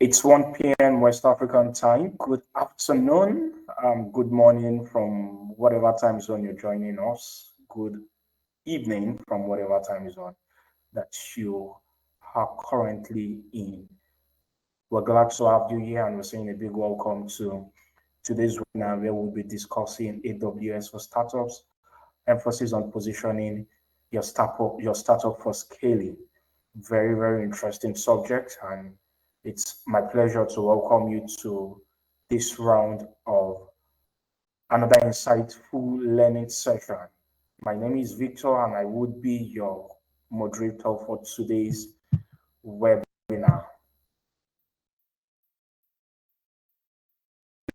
It's 1 p.m. West African time. Good afternoon, good morning from whatever time zone you're joining us. Good evening from whatever time zone that you are currently in. We're glad to have you here and we're saying a big welcome to today's webinar where we'll be discussing AWS for startups, emphasis on positioning your startup for scaling. Very, very interesting subject, and it's my pleasure to welcome you to this round of another insightful learning session. My name is Victor, and I would be your moderator for today's webinar.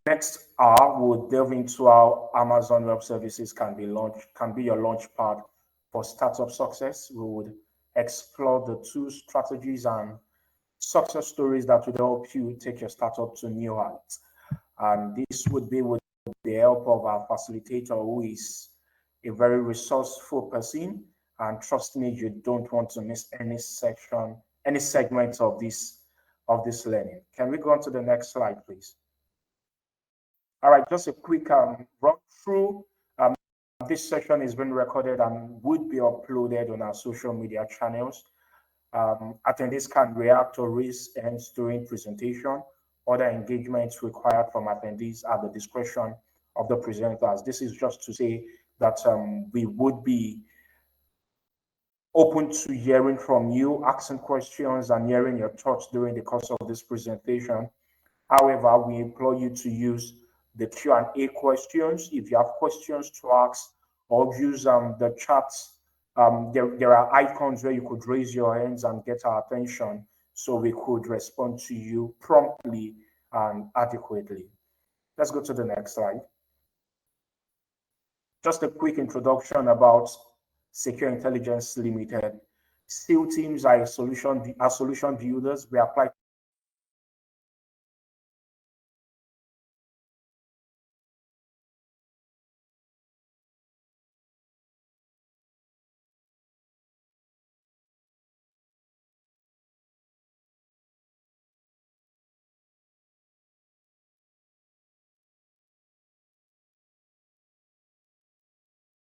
Next hour, we'll delve into how Amazon Web Services can be your launch pad for startup success. We would explore the two strategies and success stories that would help you take your startup to new heights. And this would be with the help of our facilitator, who is a very resourceful person. And trust me, you don't want to miss any segment of this learning. Can we go on to the next slide, please? All right, just a quick run through. This session is being recorded and would be uploaded on our social media channels. Attendees can react or raise hands during presentation. Other engagements required from attendees at the discretion of the presenters. This is just to say that we would be open to hearing from you, asking questions and hearing your thoughts during the course of this presentation. However, we implore you to use the Q&A questions. If you have questions to ask, or use the chat, there are icons where you could raise your hands and get our attention so we could respond to you promptly and adequately. Let's go to the next slide. Just a quick introduction about Secure Intelligence Limited. SEAL teams are solution builders. We apply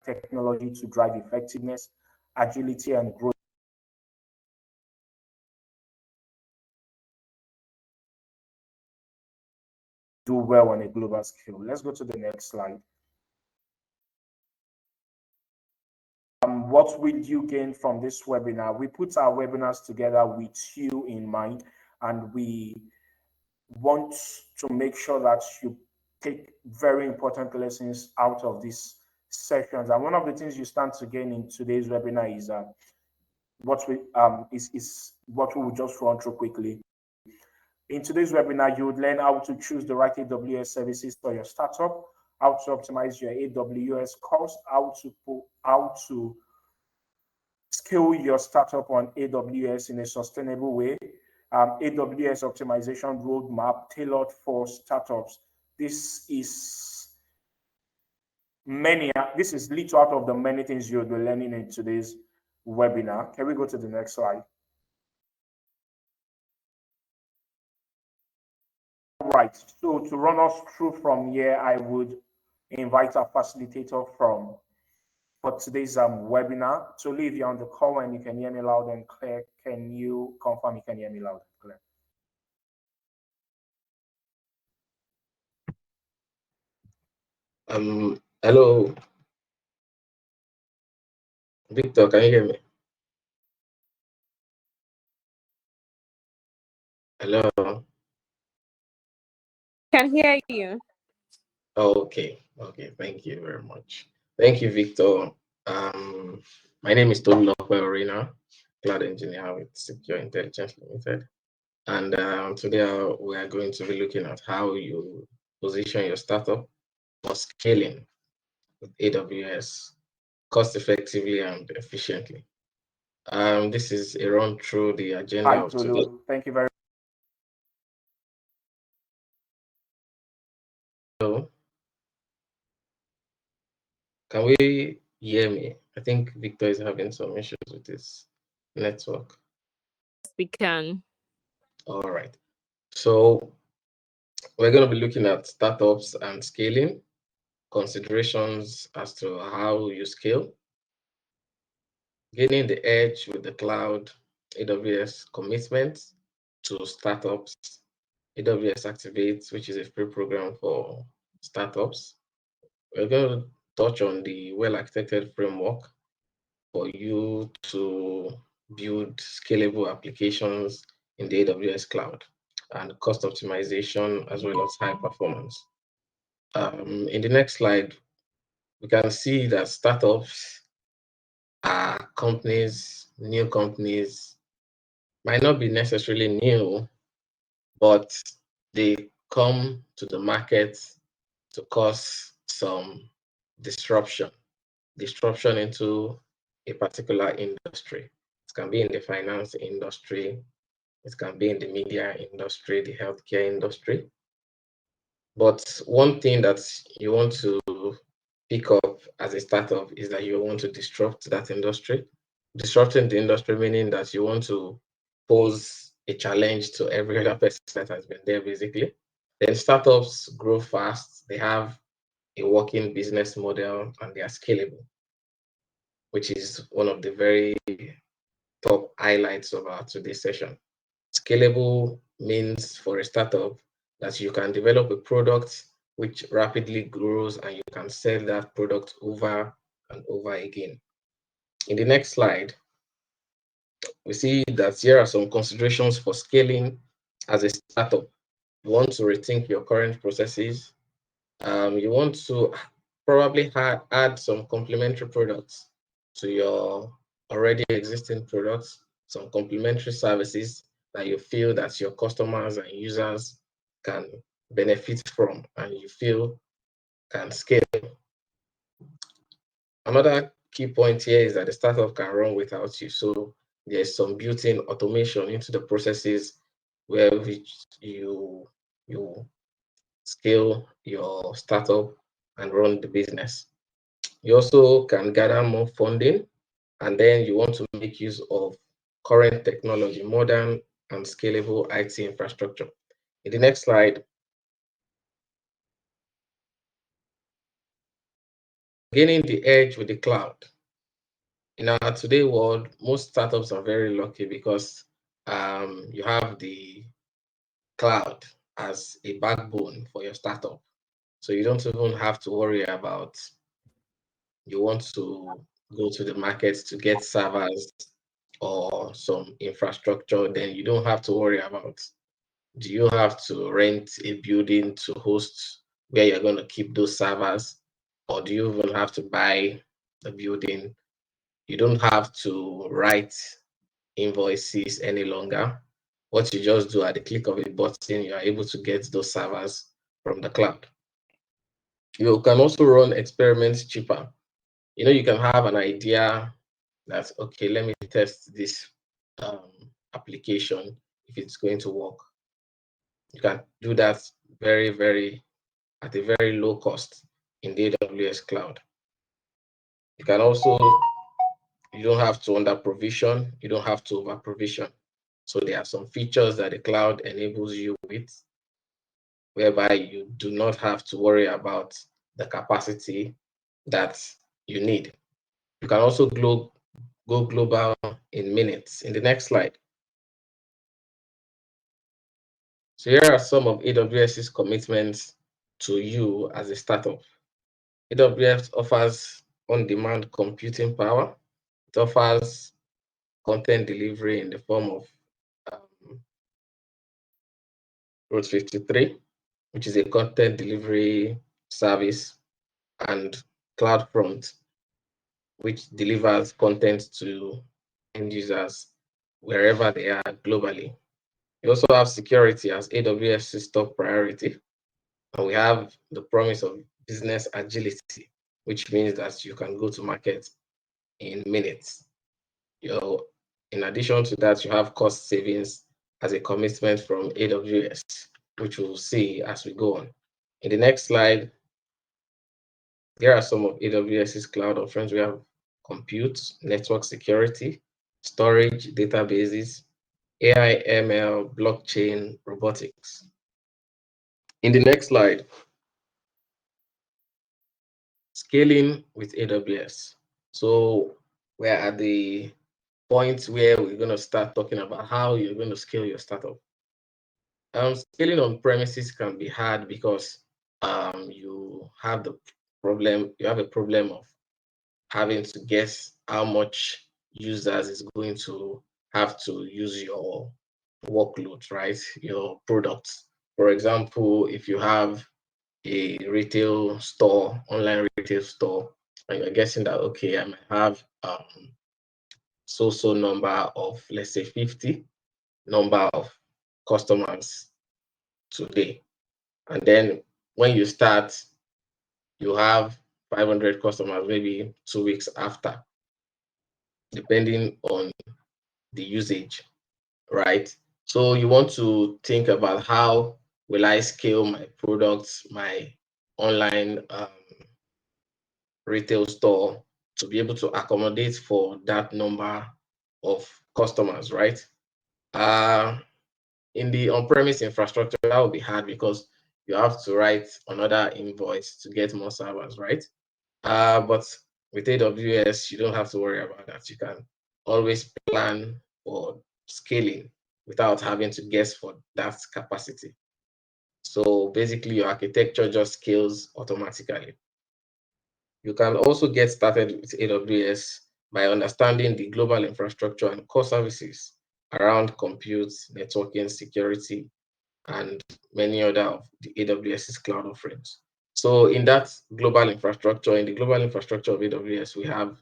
technology to drive effectiveness, agility, and growth. Do well on a global scale. Let's go to the next slide. What will you gain from this webinar? We put our webinars together with you in mind, and we want to make sure that you take very important lessons out of these sessions. And one of the things you stand to gain in today's webinar is what we will just run through quickly. In today's webinar, you would learn how to choose the right AWS services for your startup, how to optimize your AWS cost, how to scale your startup on AWS in a sustainable way, AWS Optimization Roadmap tailored for startups. This is little out of the many things you'll be learning in today's webinar. Can we go to the next slide? Right, so to run us through from here, I would invite our facilitator for today's webinar. So leave you on the call and you can hear me loud and clear. Can you confirm you can hear me loud and clear? Hello. Victor, can you hear me? Hello. Can hear you. Okay. Thank you very much. Thank you, Victor. My name is Tolu Orina, cloud engineer with Secure Intelligence Limited. And today we are going to be looking at how you position your startup for scaling with AWS cost effectively and efficiently. This is a run through the agenda of today. Thank you very much. Hello. Can we hear me? I think Victor is having some issues with his network. We can. All right. So we're going to be looking at startups and scaling, considerations as to how you scale, gaining the edge with the cloud, AWS commitment to startups, AWS Activate, which is a free program for startups. We're going to touch on the well-architected framework for you to build scalable applications in the AWS cloud, and cost optimization as well as high performance. In the next slide, we can see that startups are companies, new companies, might not be necessarily new, but they come to the market to cause some disruption, disruption into a particular industry. It can be in the finance industry, it can be in the media industry, the healthcare industry. But one thing that you want to pick up as a startup is that you want to disrupt that industry. Disrupting the industry meaning that you want to pose a challenge to every other person that has been there, basically. Then startups grow fast, they have a working business model, and they are scalable, which is one of the very top highlights of our today's session. Scalable means for a startup that you can develop a product which rapidly grows and you can sell that product over and over again. In the next slide, we see that here are some considerations for scaling as a startup. You want to rethink your current processes. You want to probably add some complementary products to your already existing products, some complementary services that you feel that your customers and users can benefit from and you feel can scale. Another key point here is that the startup can run without you. So there's some built-in automation into the processes where which you scale your startup and run the business. You also can gather more funding, and then you want to make use of current technology, modern and scalable IT infrastructure. In the next slide, gaining the edge with the cloud. In our today world, most startups are very lucky because you have the cloud as a backbone for your startup. So you don't even have to worry about you want to go to the market to get servers or some infrastructure, then you don't have to worry about do you have to rent a building to host where you're going to keep those servers, or do you even have to buy the building? You don't have to write invoices any longer. What you just do at the click of a button, you are able to get those servers from the cloud. You can also run experiments cheaper. You can have an idea that, okay, let me test this application if it's going to work. You can do that at a very low cost in the AWS cloud. You can also, you don't have to under provision, you don't have to over provision. So there are some features that the cloud enables you with, whereby you do not have to worry about the capacity that you need. You can also go global in minutes. In the next slide. So here are some of AWS's commitments to you as a startup. AWS offers on-demand computing power. It offers content delivery in the form of Route 53, which is a content delivery service, and CloudFront, which delivers content to end users wherever they are globally. We also have security as AWS's top priority, and we have the promise of business agility, which means that you can go to market in minutes. In addition to that, you have cost savings as a commitment from AWS, which we'll see as we go on. In the next slide, here are some of AWS's cloud offerings. We have compute, network security, storage, databases, AI, ML, blockchain, robotics. In the next slide, scaling with AWS. So we're at the point where we're going to start talking about how you're going to scale your startup. Scaling on premises can be hard because you have a problem of having to guess how much users is going to have to use your workload, right? Your products. For example, if you have a retail store, online retail store, and you're guessing that, okay, I might have so number of, let's say 50 number of customers today. And then when you start, you have 500 customers maybe 2 weeks after, depending on the usage, right? So you want to think about how will I scale my products, my online retail store to be able to accommodate for that number of customers, right? In the on-premise infrastructure, that will be hard because you have to write another invoice to get more servers, right? But with AWS, you don't have to worry about that. You can always plan for scaling without having to guess for that capacity. So basically, your architecture just scales automatically. You can also get started with AWS by understanding the global infrastructure and core services around compute, networking, security, and many other of the AWS's cloud offerings. So in that global infrastructure, in the global infrastructure of AWS, we have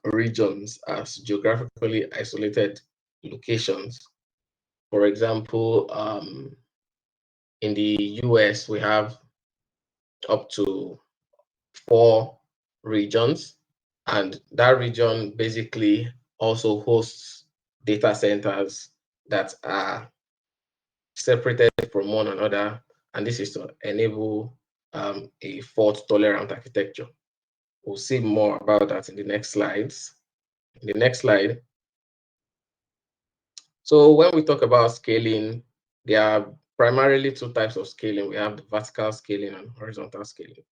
regions as geographically isolated locations. For example, in the US, we have up to 4 regions, and that region basically also hosts data centers that are separated from one another, and this is to enable a fault-tolerant architecture. We'll see more about that in the next slides. In the next slide. So when we talk about scaling, there are primarily two types of scaling. We have the vertical scaling and horizontal scaling.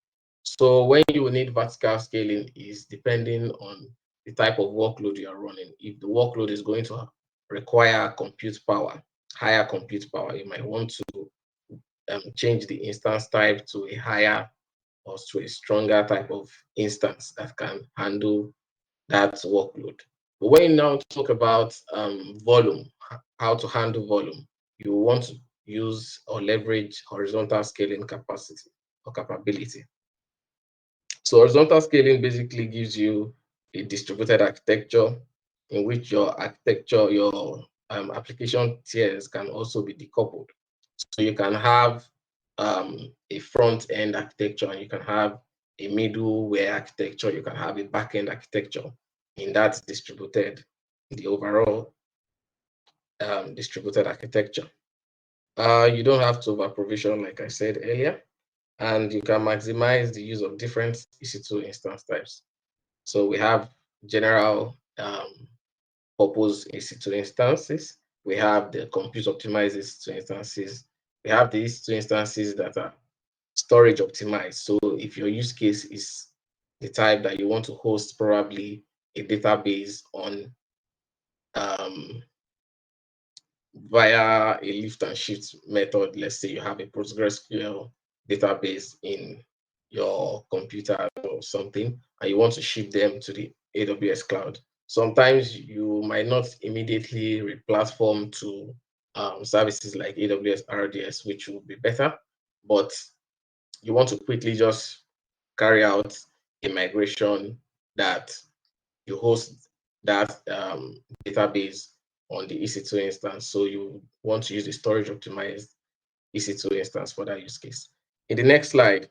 So when you need vertical scaling is depending on the type of workload you are running. If the workload is going to require compute power, higher compute power, you might want to change the instance type to a higher or to a stronger type of instance that can handle that workload. But when you now talk about volume, how to handle volume, you want to use or leverage horizontal scaling capacity or capability. So horizontal scaling basically gives you a distributed architecture in which your architecture, your application tiers can also be decoupled. So you can have a front end architecture, and you can have a middleware architecture, you can have a back end architecture in that distributed, the overall distributed architecture. You don't have to over provision, like I said earlier, and you can maximize the use of different EC2 instance types. So we have general purpose EC2 instances. We have the compute optimized EC2 instances. We have these two instances that are storage optimized. So if your use case is the type that you want to host probably a database on via a lift and shift method, let's say you have a PostgreSQL database in your computer or something, and you want to ship them to the AWS cloud. Sometimes you might not immediately re-platform to services like AWS RDS, which will be better, but you want to quickly just carry out a migration that you host that database on the EC2 instance. So you want to use the storage optimized EC2 instance for that use case. In the next slide,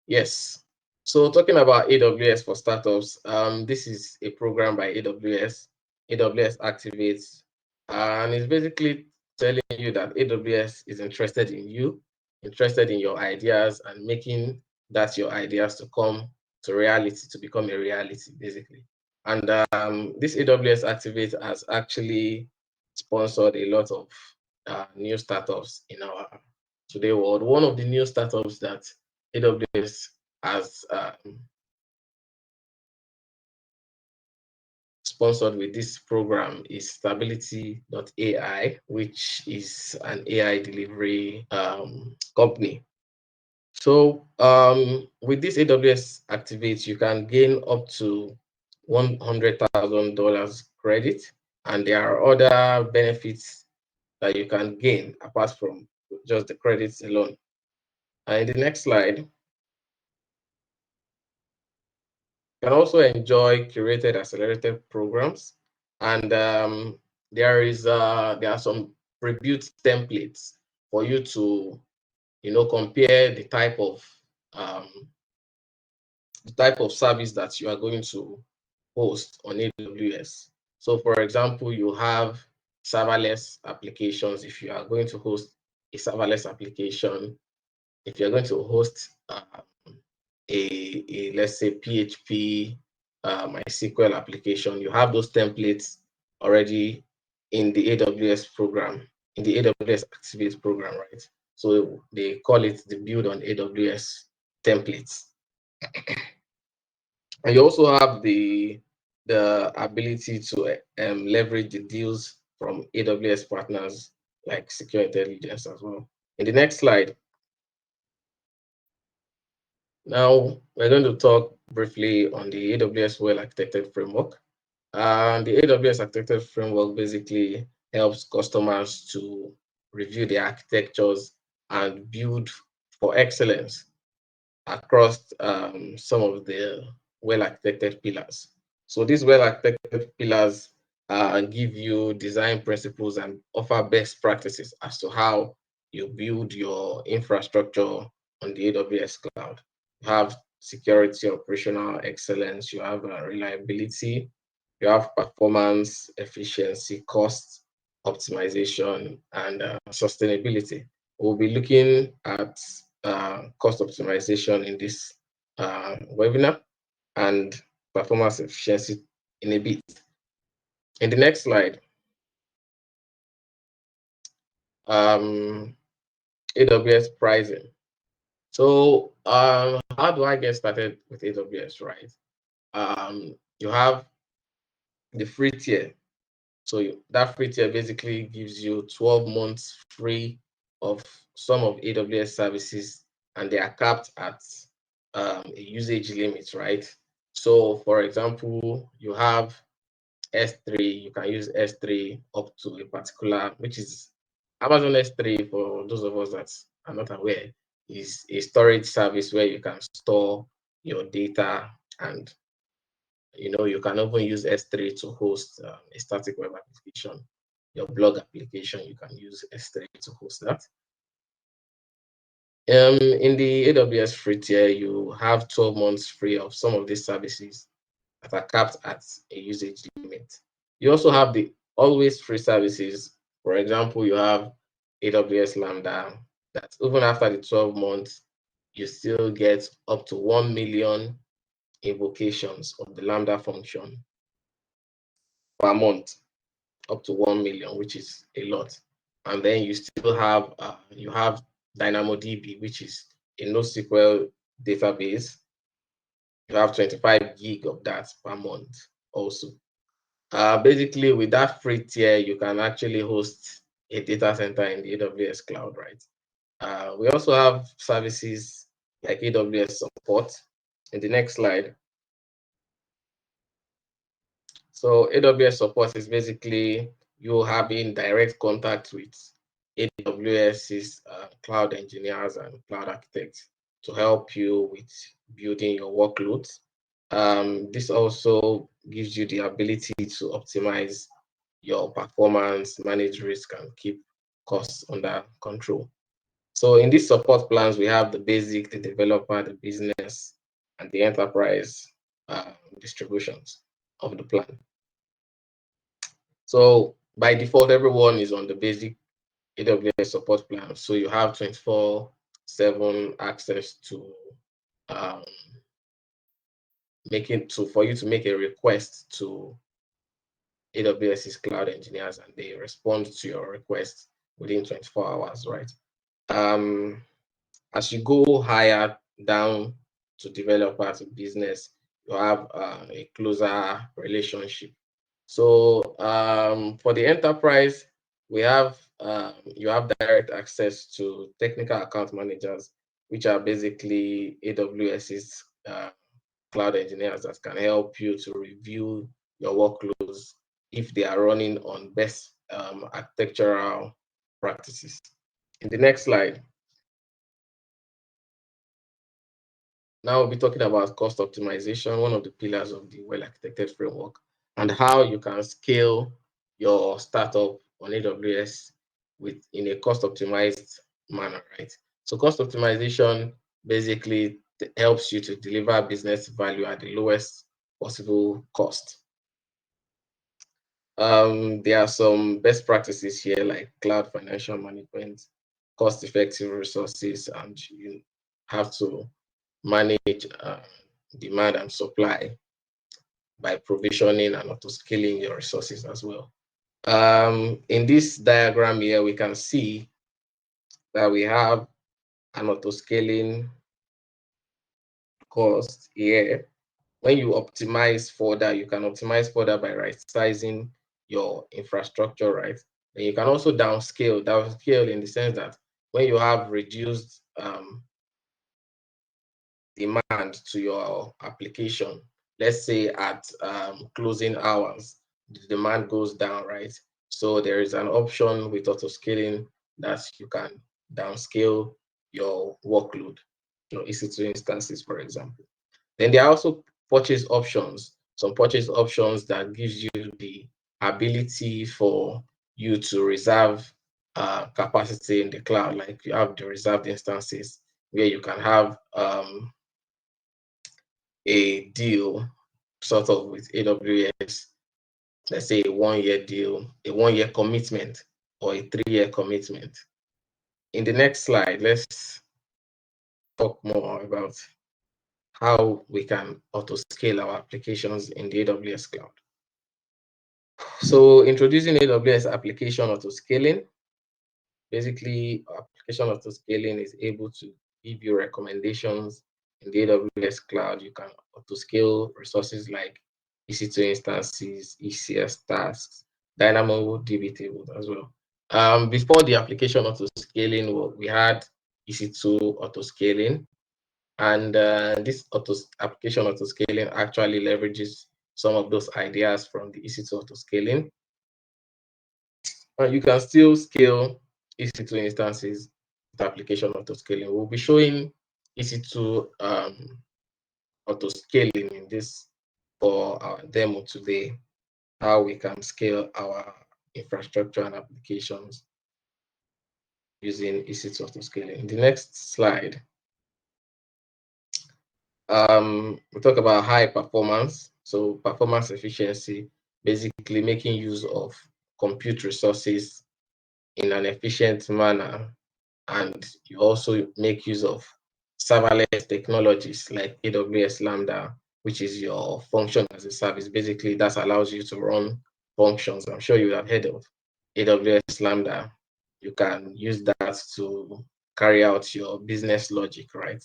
yes. So talking about AWS for startups, this is a program by AWS. AWS activates, and it's basically telling you that AWS is interested in you, interested in your ideas, and making that your ideas to come to reality, to become a reality, basically. And this AWS Activate has actually sponsored a lot of new startups in our today world. One of the new startups that AWS has sponsored with this program is Stability.ai, which is an AI delivery company. So with this AWS Activate, you can gain up to $100,000 credit, and there are other benefits that you can gain apart from just the credits alone. In the next slide, you can also enjoy curated accelerated programs, and there are some pre-built templates for you to compare um, the type of service that you are going to host on AWS. So for example, you have serverless applications. If you are going to host a serverless application, if you're going to host a let's say PHP MySQL application, you have those templates already in the AWS program, in the AWS Activate program, right? So they call it the build on AWS templates. And you also have the ability to leverage the deals from AWS partners like Secure Intelligence as well. In the next slide, now we're going to talk briefly on the AWS well-architected framework. The AWS architected framework basically helps customers to review the architectures and build for excellence across some of the well-architected pillars. So these well-architected pillars give you design principles and offer best practices as to how you build your infrastructure on the AWS cloud. You have security, operational excellence, you have reliability, you have performance, efficiency, cost optimization, and sustainability. We'll be looking at cost optimization in this webinar and performance efficiency in a bit. In the next slide, AWS pricing. So how do I get started with AWS, right? You have the free tier. So that free tier basically gives you 12 months free of some of AWS services, and they are capped at a usage limit, right? So for example, you have S3, you can use S3 up to a particular, which is Amazon S3, for those of us that are not aware, is a storage service where you can store your data, and you can even use S3 to host a static web application. Your blog application, you can use S3 to host that. In the AWS free tier, you have 12 months free of some of these services that are capped at a usage limit. You also have the always free services. For example, you have AWS Lambda, that even after the 12 months, you still get up to 1 million invocations of the Lambda function per month, up to 1 million, which is a lot. And then you still have DynamoDB, which is a NoSQL database. You have 25 gig of that per month also. Basically, with that free tier, you can actually host a data center in the AWS cloud, right? We also have services like AWS support. In the next slide. So AWS support is basically you having direct contact with AWS's cloud engineers and cloud architects to help you with building your workloads. This also gives you the ability to optimize your performance, manage risk, and keep costs under control. So in these support plans, we have the basic, the developer, the business, and the enterprise distributions of the plan. So by default, everyone is on the basic AWS support plan. So you have 24/7 access to for you to make a request to AWS's cloud engineers, and they respond to your request within 24 hours, right? As you go higher down to developer to business, you have a closer relationship. So for the enterprise, we have you have direct access to technical account managers, which are basically AWS's cloud engineers that can help you to review your workloads if they are running on best architectural practices. In the next slide, now we'll be talking about cost optimization, one of the pillars of the well-architected framework, and how you can scale your startup on AWS in a cost-optimized manner, right? So cost optimization basically helps you to deliver business value at the lowest possible cost. There are some best practices here like cloud financial management, cost-effective resources, and you have to manage demand and supply by provisioning and auto-scaling your resources as well. In this diagram here, we can see that we have an auto-scaling cost here. When you optimize further, you can optimize further by right-sizing your infrastructure, right? And you can also downscale in the sense that when you have reduced demand to your application, let's say at closing hours, the demand goes down, right? So there is an option with auto scaling that you can downscale your workload, EC2 instances, for example. Then there are also purchase options, some purchase options that gives you the ability for you to reserve capacity in the cloud, like you have the reserved instances where you can have a deal sort of with AWS, let's say a 1-year deal, a 1-year commitment, or a 3-year commitment. In the next slide, let's talk more about how we can auto scale our applications in the AWS cloud. So introducing AWS application auto scaling. Basically, application auto scaling is able to give you recommendations in the AWS cloud. You can auto scale resources like EC2 instances, ECS tasks, DynamoDB tables as well. Before the application auto scaling, we had EC2 auto scaling, and this application auto scaling actually leverages some of those ideas from the EC2 auto scaling. You can still scale EC2 instances with application auto scaling. We'll be showing EC2 auto scaling in this for our demo today, how we can scale our infrastructure and applications using EC2 auto scaling. In the next slide, we talk about high performance. So performance efficiency, basically making use of compute resources in an efficient manner, and you also make use of serverless technologies like AWS Lambda, which is your function as a service. Basically, that allows you to run functions. I'm sure you have heard of AWS Lambda. You can use that to carry out your business logic, right,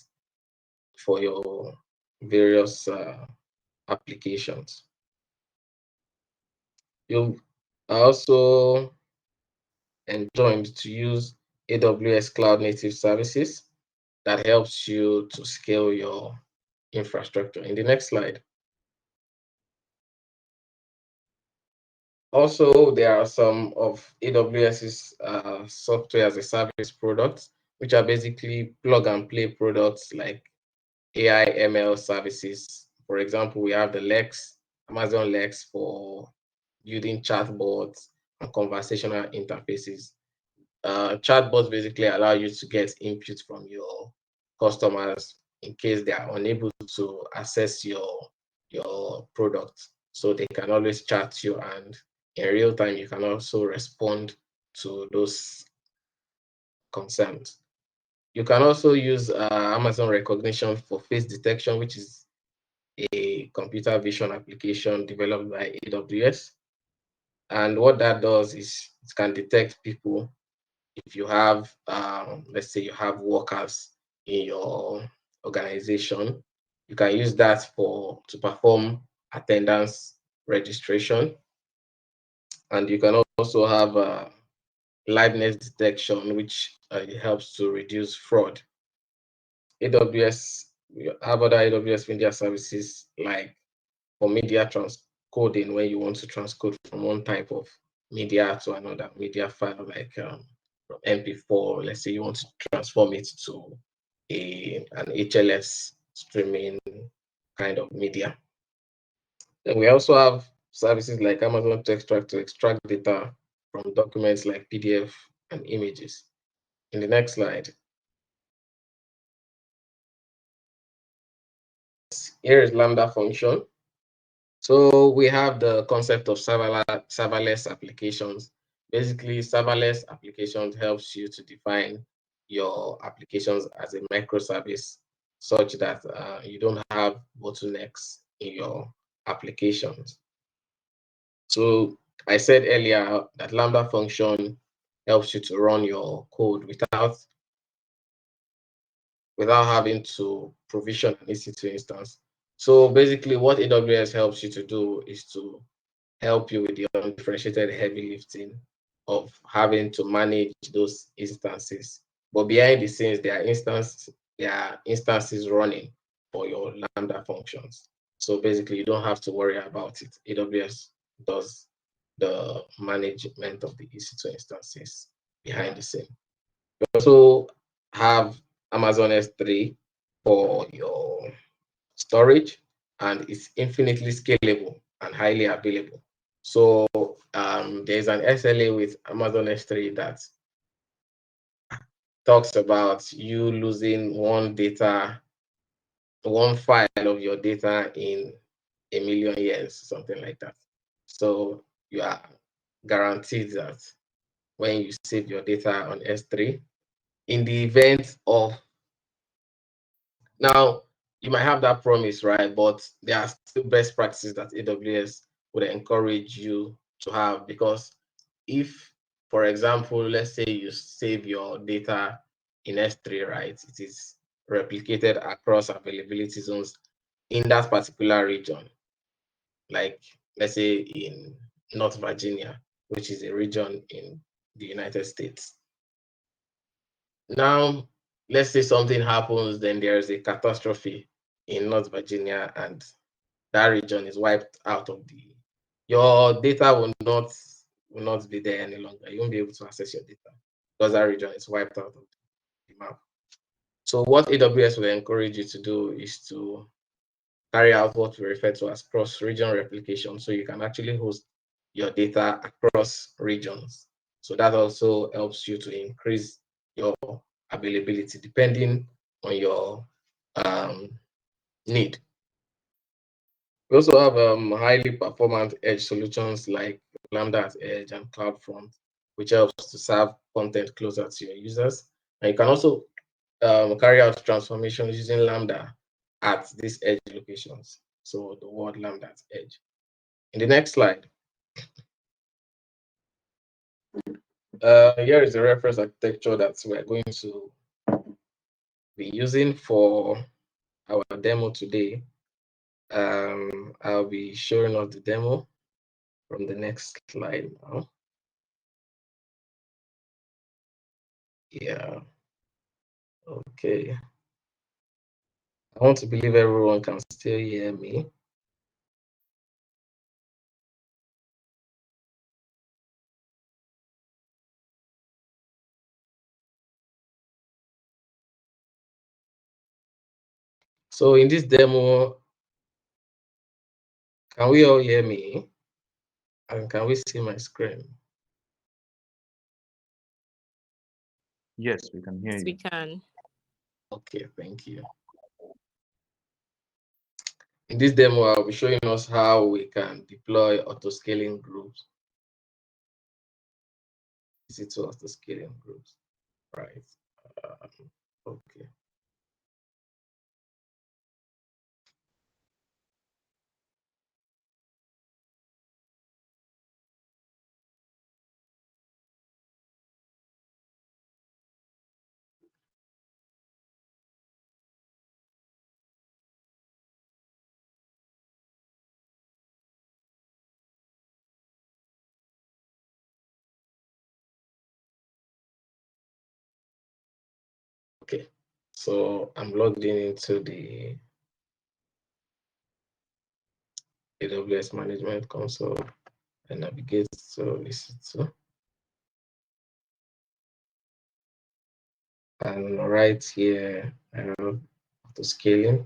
for your various applications. You are also enjoined to use AWS Cloud Native Services that helps you to scale your infrastructure. In the next slide. Also, there are some of AWS's software as a service products, which are basically plug and play products like AI ML services. For example, we have the Lex, Amazon Lex for building chatbots and conversational interfaces. Chatbots basically allow you to get input from your customers in case they are unable to access your product. So they can always chat you, and in real time, you can also respond to those concerns. You can also use Amazon recognition for face detection, which is a computer vision application developed by AWS. And what that does is it can detect people. If you have, let's say you have workers in your organization, you can use that to perform attendance registration. And you can also have liveness detection, which helps to reduce fraud. AWS, we have other AWS media services like for media transcoding, when you want to transcode from one type of media to another media file, like from MP4. Let's say you want to transform it to an HLS streaming kind of media. Then we also have services like Amazon Textract to extract data from documents like PDF and images. In the next slide, here is Lambda function. So we have the concept of serverless applications. Basically, serverless applications helps you to define your applications as a microservice such that you don't have bottlenecks in your applications. So I said earlier that Lambda function helps you to run your code without having to provision an EC2 instance. So basically what AWS helps you to do is to help you with the undifferentiated heavy lifting of having to manage those instances. But behind the scenes, there are instances running for your Lambda functions. So basically, you don't have to worry about it. AWS does the management of the EC2 instances behind the scene. You also have Amazon S3 for your storage, and it's infinitely scalable and highly available. So there's an SLA with Amazon S3 that talks about you losing one file of your data in 1,000,000 years, something like that. So you are guaranteed that when you save your data on S3, in the event of now, you might have that promise, right? But there are still best practices that AWS would encourage you to have, because if, for example, let's say you save your data in S3, right? It is replicated across availability zones in that particular region. Like, let's say in North Virginia, which is a region in the United States. Now, let's say something happens, then there's a catastrophe in North Virginia, and that region is wiped out of your data will not be there any longer. You won't be able to access your data because that region is wiped out of the map. So what AWS will encourage you to do is to carry out what we refer to as cross-region replication. So you can actually host your data across regions. So that also helps you to increase your availability depending on your need. We also have highly performant edge solutions like Lambda at Edge and CloudFront, which helps to serve content closer to your users. And you can also carry out transformations using Lambda at these edge locations. So the word Lambda at Edge. In the next slide, here is the reference architecture that we're going to be using for our demo today. I'll be showing us the demo from the next slide now. Yeah. Okay. I want to believe everyone can still hear me. So in this demo, can we all hear me? And can we see my screen? Yes, we can hear Yes, you. we can. Okay, thank you. In this demo, I'll be showing us how we can deploy auto-scaling groups. EC2 auto-scaling groups, right? Okay. So I'm logged in into the AWS Management Console and navigate to EC2. And right here, I have auto scaling.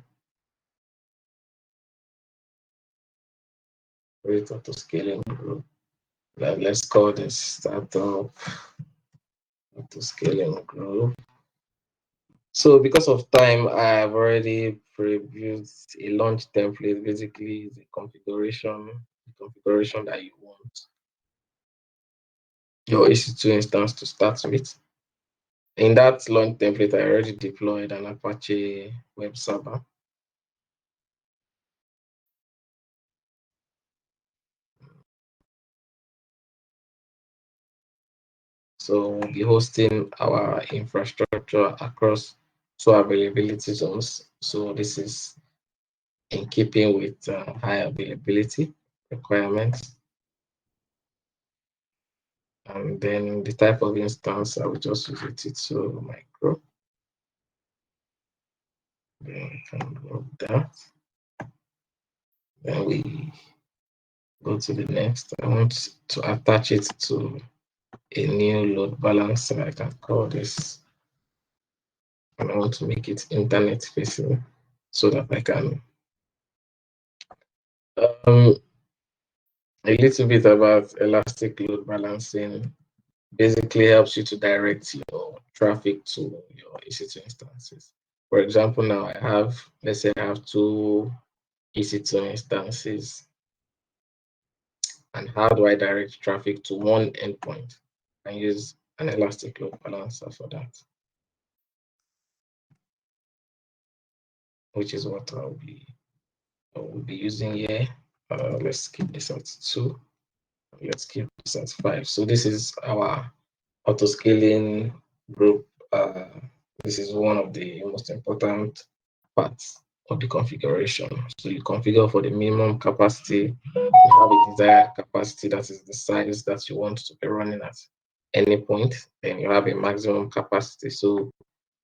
Create auto scaling group. Let's call this startup auto scaling group. So because of time, I've already previewed a launch template. Basically, the configuration that you want your EC2 instance to start with. In that launch template, I already deployed an Apache web server. So we'll be hosting our infrastructure across two availability zones. So this is in keeping with high availability requirements. And then the type of instance, I will just use EC2 micro. Then we can go that. Then we go to the next. I want to attach it to a new load balancer. I can call this, and I want to make it internet facing so that I can a little bit about elastic load balancing. Basically helps you to direct your traffic to your EC2 instances. For example, now I have, let's say I have two EC2 instances, and how do I direct traffic to one endpoint? I use an elastic load balancer for that, which is what I will be using here. Let's keep this at 2. Let's keep this at 5. So this is our auto scaling group. This is one of the most important parts of the configuration. So you configure for the minimum capacity. You have a desired capacity, that is the size that you want to be running at any point. Then you have a maximum capacity. So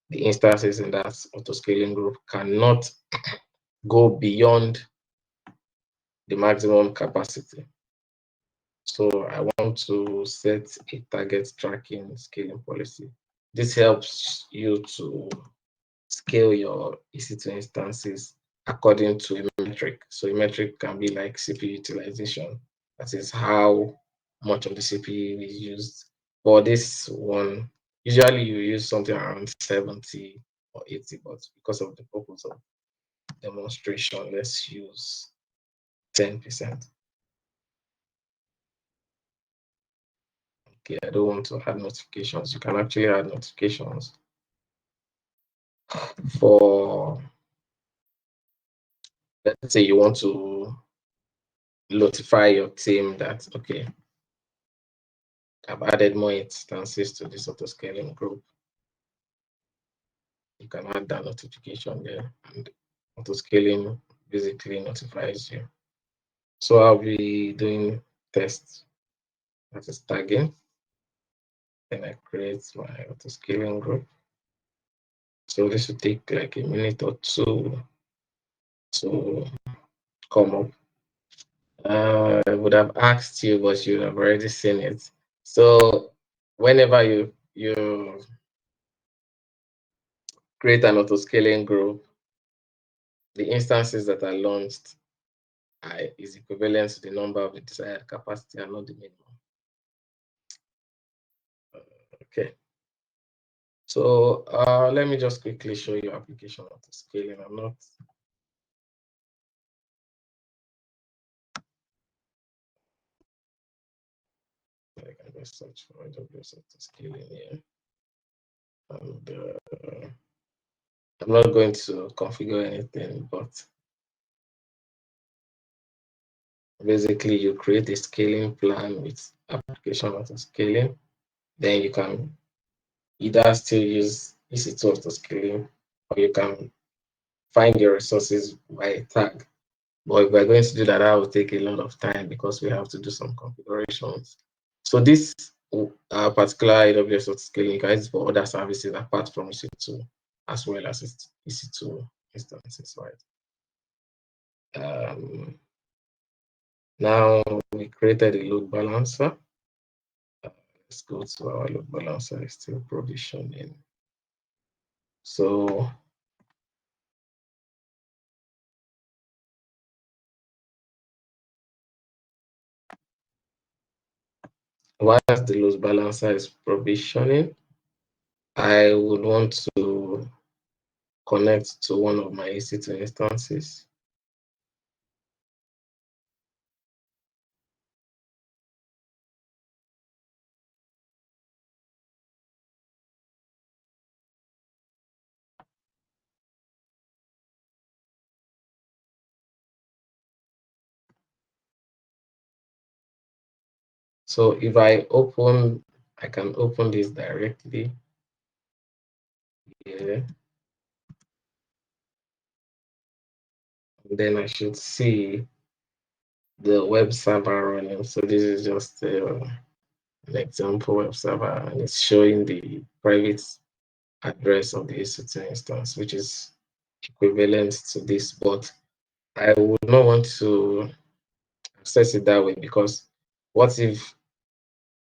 the instances in that auto scaling group cannot go beyond the maximum capacity. So I want to set a target tracking scaling policy. This helps you to scale your EC2 instances according to a metric. So a metric can be like CPU utilization. That is how much of the CPU is used. For this one, usually you use something around 70 or 80, but because of the purpose of demonstration, let's use 10%. Okay, I don't want to add notifications. You can actually add notifications for, let's say you want to notify your team that, okay, I've added more instances to this auto scaling group. You can add that notification there, and auto scaling basically notifies you. So I'll be doing tests, that is tagging. Then I create my auto scaling group. So this will take like a minute or two to come up. I would have asked you, but you have already seen it. So whenever you create an auto scaling group, the instances that are launched is equivalent to the number of the desired capacity and not the minimum. Okay. So let me just quickly show you application auto scaling. I'm not. I can just search for AWS auto scaling here. And I'm not going to configure anything, but basically you create a scaling plan with application auto scaling. Then you can either still use EC2 auto scaling, or you can find your resources by tag. But if we're going to do that, that will take a lot of time because we have to do some configurations. So this particular AWS auto scaling, you can use it for other services apart from EC2. as well as EC2 instances, right? Now we created a load balancer. Let's go to our load balancer. It's still provisioning. So whilst the load balancer is provisioning, I would want to connect to one of my EC2 instances. So if I can open this directly here. Then I should see the web server running. So this is just an example web server, and it's showing the private address of the EC2 instance, which is equivalent to this, but I would not want to access it that way, because what if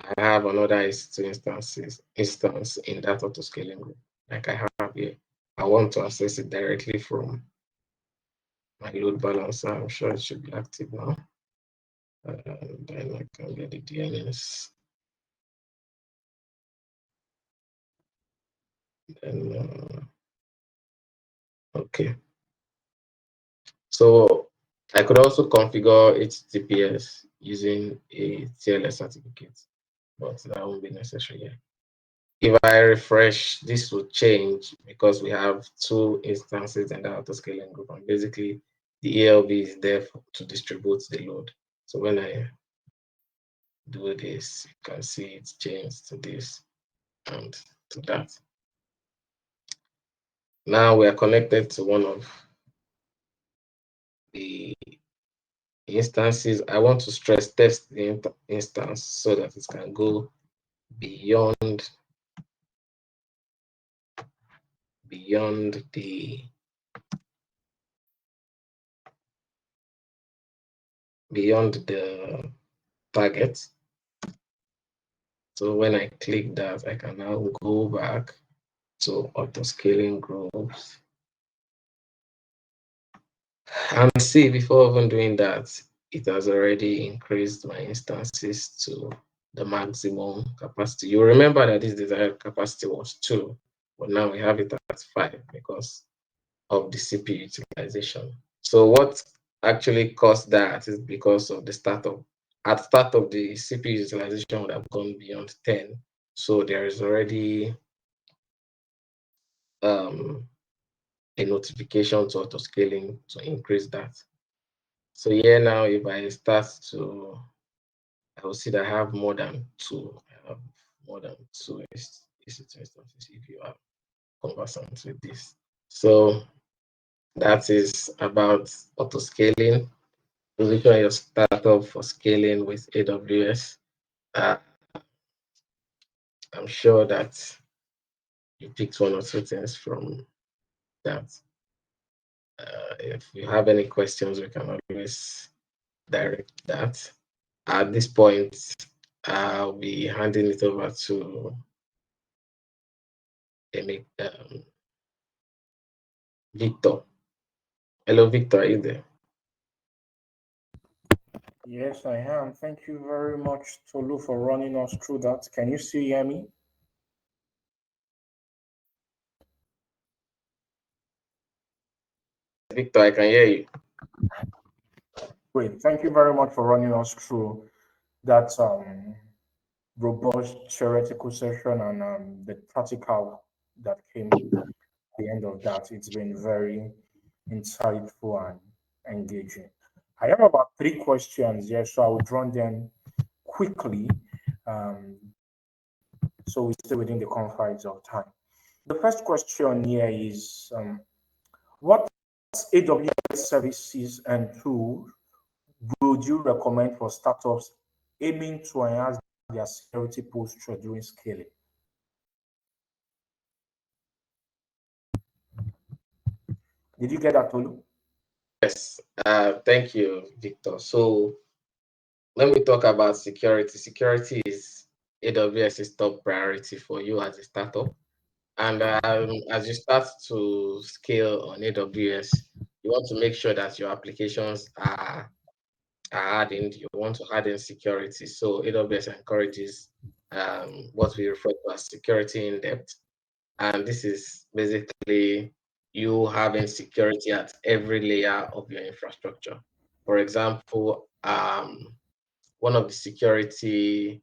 I have another EC2 instance in that auto-scaling group, like I have here? I want to access it directly from my load balancer. I'm sure it should be active now. And then I can get the DNS. And okay. So I could also configure HTTPS using a TLS certificate, but that won't be necessary here. If I refresh, this will change because we have two instances in the auto-scaling group, and basically the ELB is there to distribute the load. So when I do this, you can see it's changed to this and to that. Now we are connected to one of the instances. I want to stress test the instance so that it can go beyond the target. So when I click that, I can now go back to auto scaling groups and see, before even doing that, it has already increased my instances to the maximum capacity. You remember that this desired capacity was 2, but now we have it at 5 because of the CPU utilization. So what actually caused that is because of the startup. At start of the CPU utilization would have gone beyond 10. So there is already a notification to auto scaling to increase that. So here now, if I start to, I will see that I have more than 2. I have more than 2 instances if you are conversant with this. So that is about auto scaling. Position your startup for scaling with AWS. I'm sure that you picked one or two things from that. If you have any questions, we can always direct that. At this point, I'll be handing it over to Victor. Hello, Victor, are you there? Yes, I am. Thank you very much, Tolu, for running us through that. Can you still hear me? Victor, I can hear you. Great. Thank you very much for running us through that robust theoretical session and the practical that came at the end of that. It's been very insightful and engaging. I have about 3 questions here, so I will run them quickly, so we stay within the confines of time. The first question here is, what AWS services and tools would you recommend for startups aiming to enhance their security posture during scaling? Did you get that, Tolu? Yes, thank you, Victor. So let me talk about security. Security is AWS's top priority for you as a startup. And as you start to scale on AWS, you want to make sure that your applications are hardened. You want to harden security. So AWS encourages what we refer to as security in depth. And this is basically you having security at every layer of your infrastructure. For example, one of the security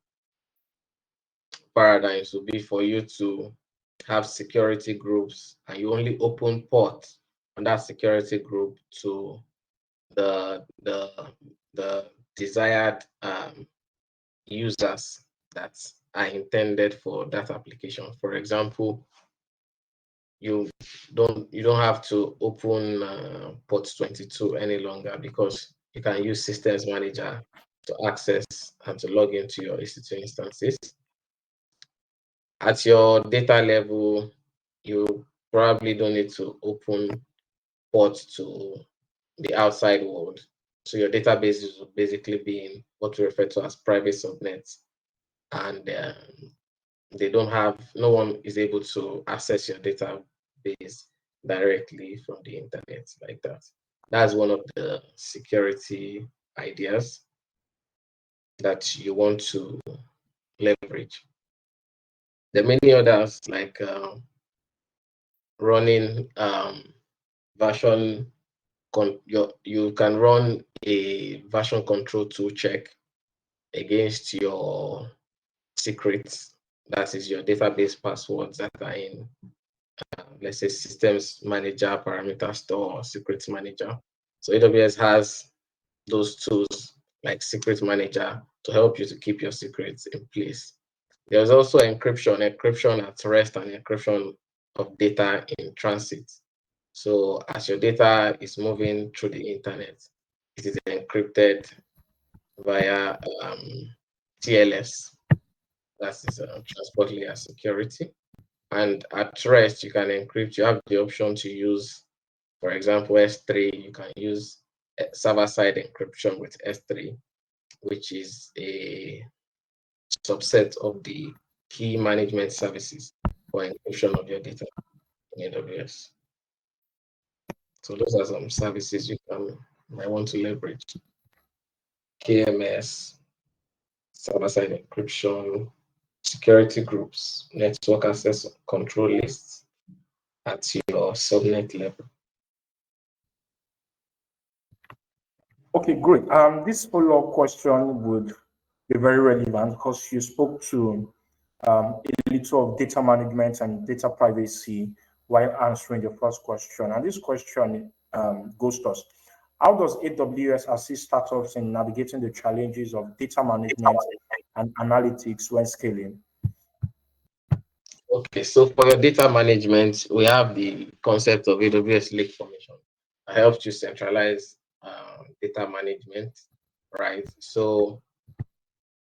paradigms would be for you to have security groups and you only open ports on that security group to the the the desired users that are intended for that application. For example, you don't have to open port 22 any longer because you can use systems manager to access and to log into your EC2 instances. At your data level, you probably don't need to open ports to the outside world. So your databases will basically be in what we refer to as private subnets, and they don't have, no one is able to access your database directly from the internet like that. That's one of the security ideas that you want to leverage. There are many others like running version you can run a version control tool check against your secrets, that is your database passwords that are in let's say systems manager, parameter store, or secrets manager. So AWS has those tools like secret manager to help you to keep your secrets in place. There's also encryption at rest and encryption of data in transit. So as your data is moving through the internet, it is encrypted via TLS, that is transport layer security. And at rest, you can encrypt. You have the option to use, for example, S3. You can use server-side encryption with S3, which is a subset of the key management services for encryption of your data in AWS. So those are some services you might want to leverage. KMS, server-side encryption, security groups, network access control lists at your subnet level. Okay, great. This follow-up question would be very relevant because you spoke to a little of data management and data privacy while answering the first question. And this question goes to us. How does AWS assist startups in navigating the challenges of data management and analytics when scaling? Okay, so for your data management, we have the concept of AWS Lake Formation. It helps you centralize data management, right? So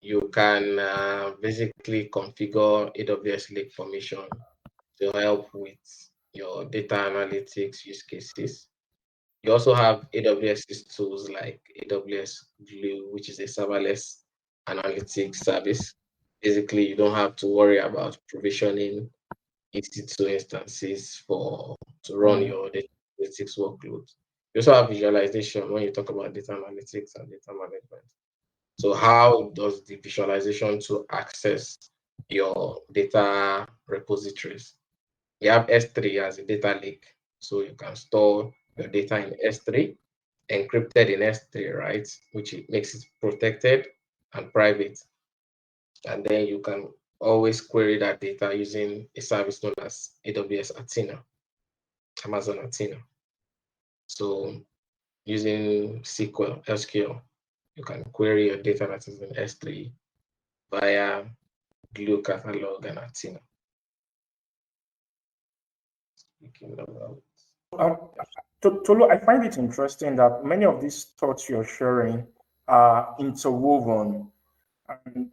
you can basically configure AWS Lake Formation to help with your data analytics use cases. You also have AWS tools like AWS Glue, which is a serverless analytics service. Basically, you don't have to worry about provisioning EC2 instances to run your data analytics workload. You also have visualization when you talk about data analytics and data management. So how does the visualization to access your data repositories? You have S3 as a data lake, so you can store your data in S3, encrypted in S3, right? Which makes it protected and private. And then you can always query that data using a service known as AWS Athena, Amazon Athena. So using SQL, you can query your data that is in S3 via Glue Catalog and Athena. Speaking about Tolu, I find it interesting that many of these thoughts you're sharing are interwoven. And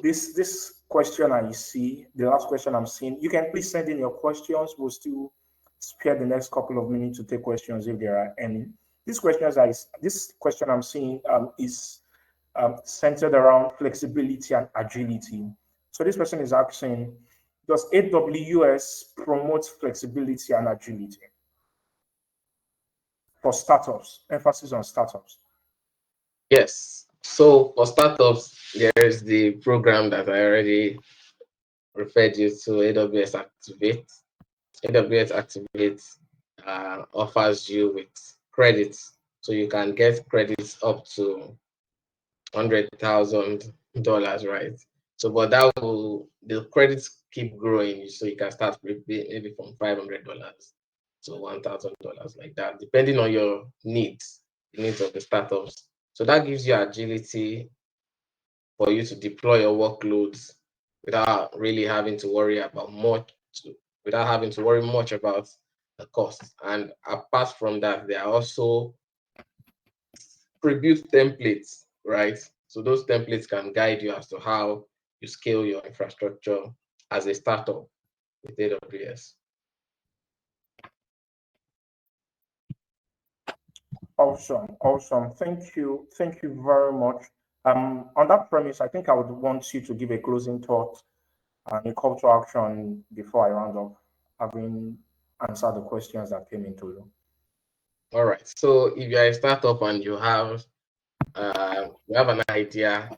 this question I see, the last question I'm seeing, you can please send in your questions. We'll still spare the next couple of minutes to take questions if there are any. This question I'm seeing is centered around flexibility and agility. So this person is asking, does AWS promote flexibility and agility for startups? Emphasis on startups. Yes. So for startups, there is the program that I already referred you to, AWS Activate. AWS Activate offers you with credits, so you can get credits up to $100,000, right? So, but the credits keep growing, so you can start maybe from $500 to $1,000, like that, depending on your needs, the needs of the startups. So that gives you agility for you to deploy your workloads without really having to worry about without having to worry much about the cost. And apart from that, there are also pre-built templates, right? So those templates can guide you as to how you scale your infrastructure as a startup with AWS. Awesome. Thank you very much. On that premise, I think I would want you to give a closing thought and a call to action before I round up, having answered the questions that came into you. All right. So if you're a startup and you have an idea,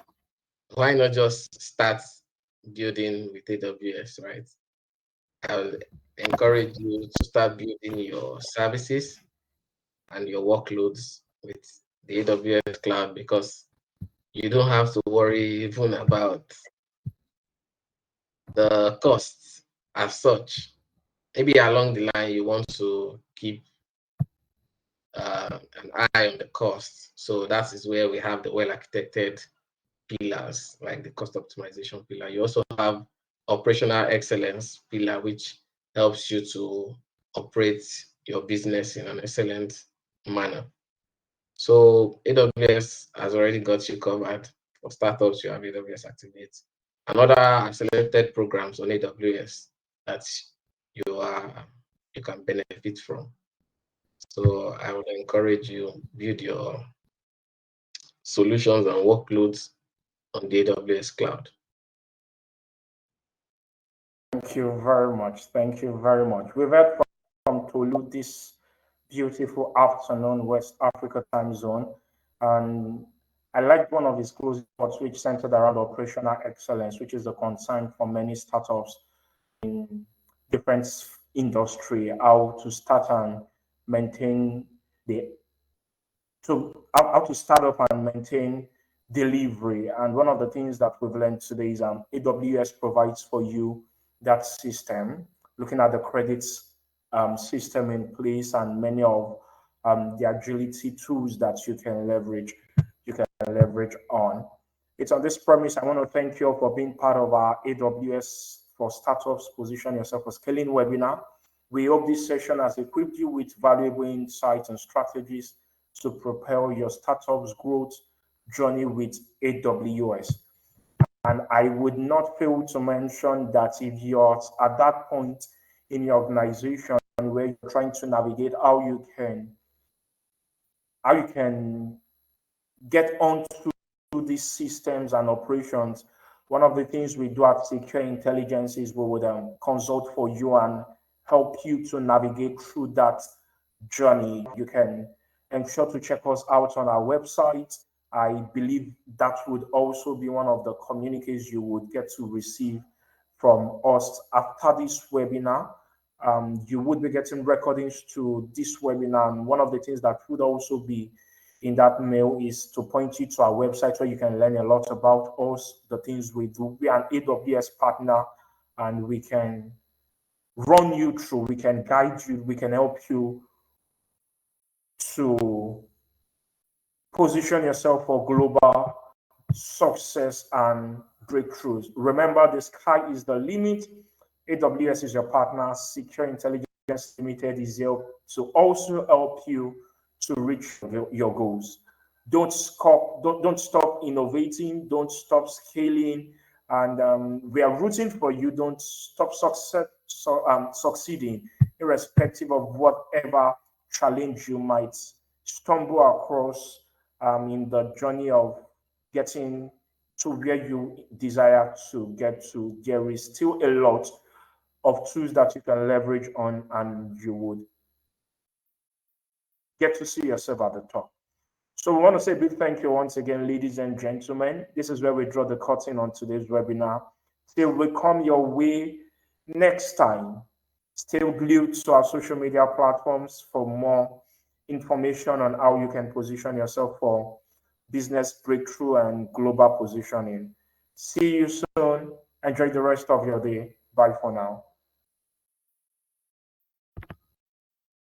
why not just start building with AWS, right? I would encourage you to start building your services and your workloads with the AWS cloud, because you don't have to worry even about the costs as such. Maybe along the line you want to keep an eye on the costs. So that is where we have the well-architected pillars, like the cost optimization pillar. You also have operational excellence pillar, which helps you to operate your business in an excellent manner. So AWS has already got you covered. For startups, you have AWS Activate and other accelerated programs on AWS that you can benefit from. So I would encourage you build your solutions and workloads on the AWS cloud. Thank you very much. Thank you very much. We've heard from Tolu this beautiful afternoon, West Africa time zone. And I like one of his closing thoughts, which centered around operational excellence, which is a concern for many startups in different industry, how to start and maintain the how to start up and maintain delivery. And one of the things that we've learned today is AWS provides for you that system, looking at the credits system in place and many of the agility tools that you can leverage on. It's on this premise I want to thank you all for being part of our AWS for Startups Position Yourself for Scaling webinar. We hope this session has equipped you with valuable insights and strategies to propel your startup's growth journey with AWS. And I would not fail to mention that if you're at that point in your organization where you're trying to navigate how you can get onto these systems and operations, one of the things we do at Secure Intelligence is we would consult for you and help you to navigate through that journey. You can ensure to check us out on our website. I believe that would also be one of the communiques you would get to receive from us after this webinar. You would be getting recordings to this webinar. And one of the things that would also be in that mail is to point you to our website where you can learn a lot about us, the things we do. We are an AWS partner, and we can run you through, we can guide you, we can help you to position yourself for global success and breakthroughs. Remember, the sky is the limit. AWS is your partner. Secure Intelligence Limited is here to also help you to reach your goals. Don't stop innovating. Don't stop scaling. And we are rooting for you. Don't stop succeeding. irrespective of whatever challenge you might stumble across in the journey of getting to where you desire to get to. There is still a lot of tools that you can leverage on, and you would get to see yourself at the top. So we want to say a big thank you once again, ladies and gentlemen. This is where we draw the curtain on today's webinar. Till we come your way next time, stay glued to our social media platforms for more information on how you can position yourself for business breakthrough and global positioning. See you soon. Enjoy the rest of your day. Bye for now.